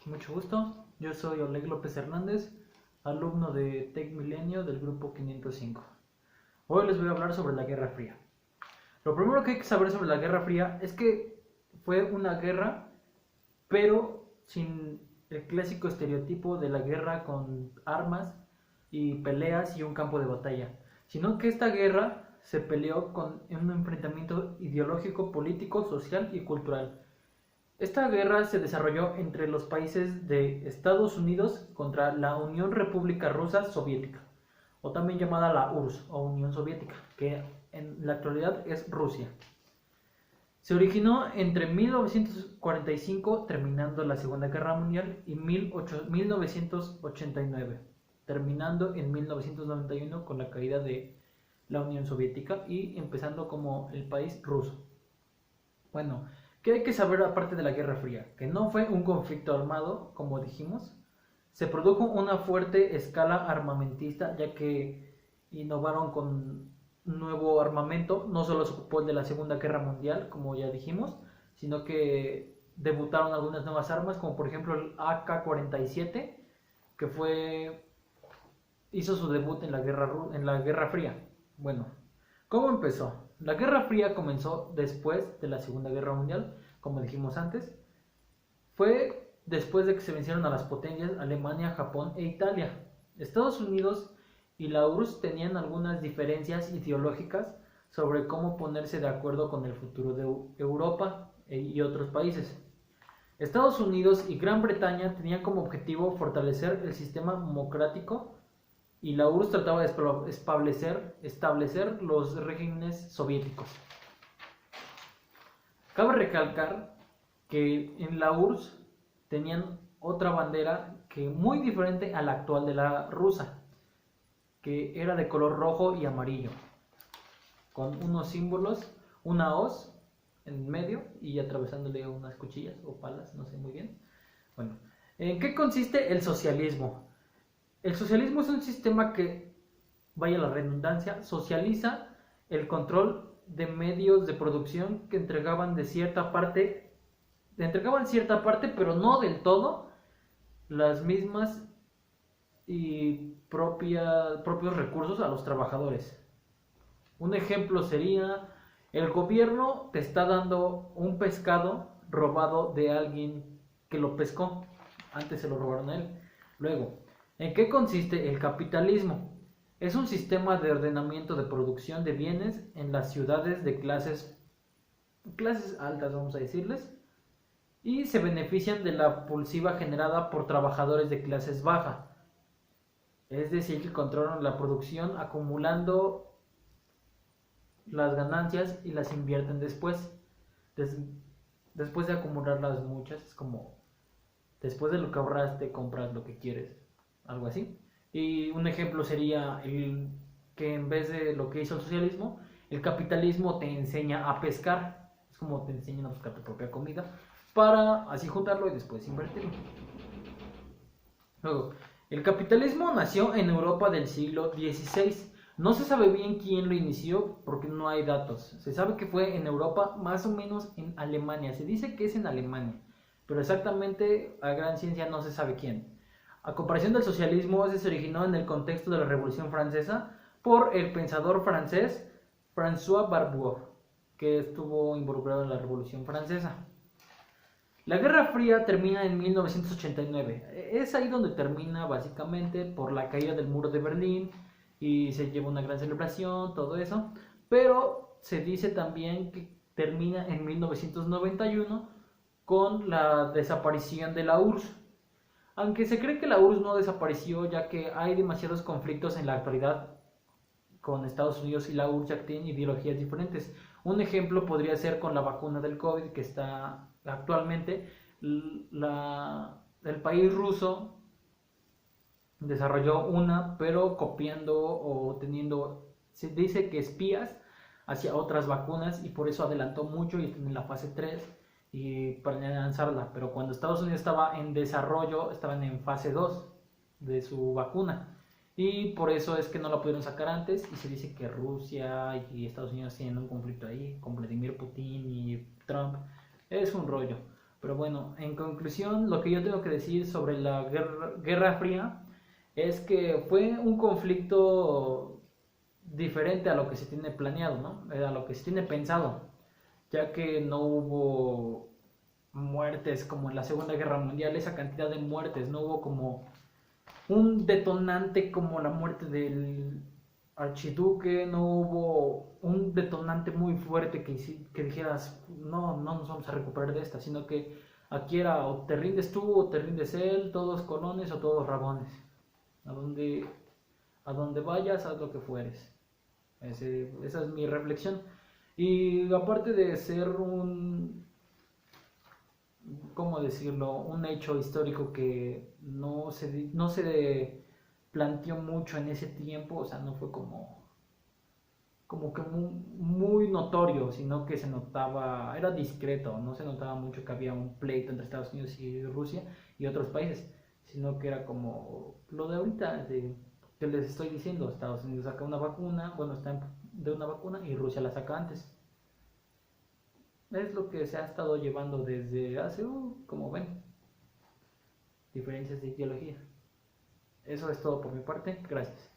Mucho gusto, yo soy Oleg López Hernández, alumno de Tec Milenio del grupo 505. Hoy les voy a hablar sobre la Guerra Fría. Lo primero que hay que saber sobre la Guerra Fría es que fue una guerra, pero sin el clásico estereotipo de la guerra con armas y peleas y un campo de batalla, sino que esta guerra se peleó en un enfrentamiento ideológico, político, social y cultural. Esta guerra se desarrolló entre los países de Estados Unidos contra la Unión República Rusa Soviética, o también llamada la URSS o Unión Soviética, que en la actualidad es Rusia. Se originó entre 1945, terminando la Segunda Guerra Mundial, y 1989, terminando en 1991 con la caída de la Unión Soviética y empezando como el país ruso. Bueno, ¿qué hay que saber aparte de la Guerra Fría? Que no fue un conflicto armado, como dijimos. Se produjo una fuerte escala armamentista, ya que innovaron con un nuevo armamento. No solo se ocupó el de la Segunda Guerra Mundial, como ya dijimos, sino que debutaron algunas nuevas armas, como por ejemplo el AK-47, que hizo su debut en la Guerra Fría. Bueno, ¿cómo empezó? La Guerra Fría comenzó después de la Segunda Guerra Mundial, como dijimos antes. Fue después de que se vencieron a las potencias Alemania, Japón e Italia. Estados Unidos y la URSS tenían algunas diferencias ideológicas sobre cómo ponerse de acuerdo con el futuro de Europa y otros países. Estados Unidos y Gran Bretaña tenían como objetivo fortalecer el sistema democrático y la URSS trataba de establecer los regímenes soviéticos. Cabe recalcar que en la URSS tenían otra bandera que muy diferente a la actual de la rusa, que era de color rojo y amarillo, con unos símbolos, una hoz en medio y atravesándole unas cuchillas o palas, no sé muy bien. Bueno, ¿en qué consiste el socialismo? El socialismo es un sistema que, vaya la redundancia, socializa el control de medios de producción que entregaban cierta parte, pero no del todo, las mismas y propios recursos a los trabajadores. Un ejemplo sería, el gobierno te está dando un pescado robado de alguien que lo pescó, antes se lo robaron a él. Luego, ¿en qué consiste el capitalismo? Es un sistema de ordenamiento de producción de bienes en las ciudades de clases altas, vamos a decirles, y se benefician de la pulsiva generada por trabajadores de clases bajas. Es decir, que controlan la producción acumulando las ganancias y las invierten después. Después de acumularlas muchas, es como después de lo que ahorraste compras lo que quieres, algo así. Y un ejemplo sería que en vez de lo que hizo el socialismo, el capitalismo te enseña a pescar. Es como te enseñan a buscar tu propia comida para así juntarlo y después invertirlo. Luego, el capitalismo nació en Europa del siglo XVI. No se sabe bien quién lo inició porque no hay datos. Se sabe que fue en Europa, más o menos en Alemania. Se dice que es en Alemania, pero exactamente a gran ciencia no se sabe quién. A comparación del socialismo, ese se originó en el contexto de la Revolución Francesa por el pensador francés François Barbauld, que estuvo involucrado en la Revolución Francesa. La Guerra Fría termina en 1989. Es ahí donde termina básicamente por la caída del muro de Berlín y se lleva una gran celebración, todo eso. Pero se dice también que termina en 1991 con la desaparición de la URSS. Aunque se cree que la URSS no desapareció, ya que hay demasiados conflictos en la actualidad con Estados Unidos y la URSS, ya que tienen ideologías diferentes. Un ejemplo podría ser con la vacuna del COVID que está actualmente. El país ruso desarrolló una, pero copiando o teniendo, se dice que espías hacia otras vacunas, y por eso adelantó mucho y está en la fase 3 y para lanzarla. Pero cuando Estados Unidos estaba en desarrollo, estaban en fase 2 de su vacuna. Y por eso es que no la pudieron sacar antes, y se dice que Rusia y Estados Unidos tienen un conflicto ahí con Vladimir Putin y Trump. Es un rollo. Pero bueno, en conclusión, lo que yo tengo que decir sobre la Guerra Fría es que fue un conflicto diferente a lo que se tiene planeado, ¿no? A lo que se tiene pensado, ya que no hubo muertes como en la Segunda Guerra Mundial, esa cantidad de muertes, no hubo como un detonante como la muerte del archiduque, no hubo un detonante muy fuerte que dijeras, no, no nos vamos a recuperar de esta, sino que aquí era o te rindes tú o te rindes él, todos colones o todos rabones. A donde, a donde vayas, haz lo que fueres. Esa es mi reflexión. Y aparte de ser ¿cómo decirlo? Un hecho histórico que no se planteó mucho en ese tiempo, o sea, no fue como que muy notorio, sino que se notaba, era discreto, no se notaba mucho que había un pleito entre Estados Unidos y Rusia y otros países, sino que era como lo de ahorita, que les estoy diciendo, Estados Unidos saca una vacuna, bueno, está de una vacuna y Rusia la saca antes. Es lo que se ha estado llevando desde hace, como ven, diferencias de ideología. Eso es todo por mi parte. Gracias.